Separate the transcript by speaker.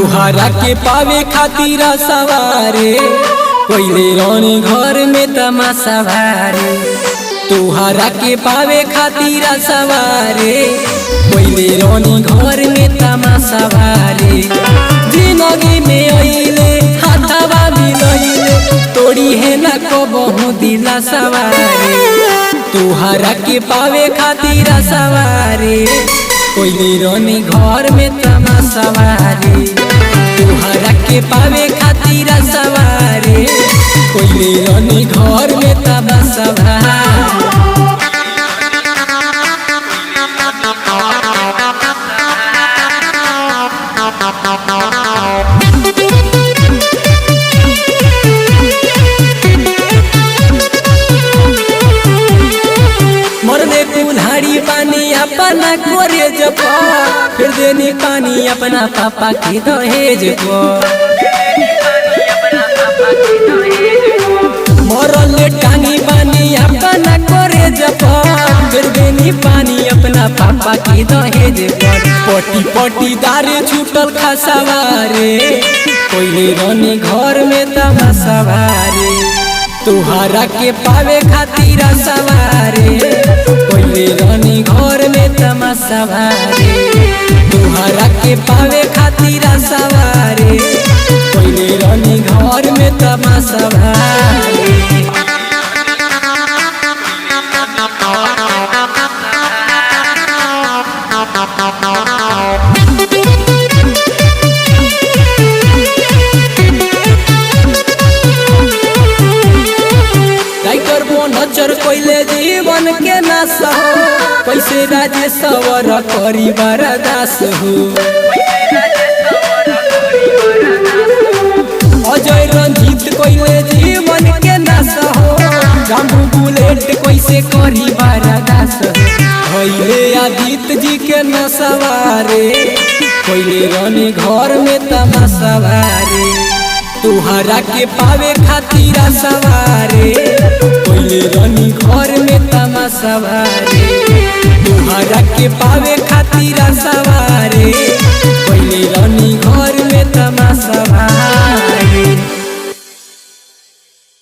Speaker 1: तुहरा के पावे खातिर सवारे कोइले रानी घर में तमाशा भारे। तुहरा के पावे खातिर सवारे कोइले रानी घर में तमाशा भारे। जिंदगी में अइले हाथवा मिलइले तोड़ी है ना कबहू दिला सवारे। तुहरा के पावे खातिर सवारे कोइले रानी घर में तमाशा भारे। तुहरा के पावे खातिर सवारे कोइले रानी घर में तमाशा भारे। मरने कुल्हाड़ी पानी अपना कोरे जपा फिर देनी पानी अपना पापा की दहेज को। मरल टांगी पानी अपना कोरे जपा फिर देनी पानी अपना पापा की दहेज को। पटी पटी दारे छूटल खसवारे कोइले रानी घर में तमाशा भारे। तुहरा के पावे खातिर सवारे कोइले रानी घर में तमाशा भारे। तुहरा के पावे खातिर सवारे कोइले रानी घर में तमाशा भारे। नजर कोइले जीवन के नाश हो कैसे राजेश्वर करी बरदास हो। अजय रंजीत कोइले जीवन के नाश हो रामू बुलेट कैसे करी बरदास हो। भइले आदित्य जी के नसवारे कोइले रानी घर में तमाशा भारे। तुहरा के पावे खातिर सवारे कोइले रानी घर में तमाशा भारे।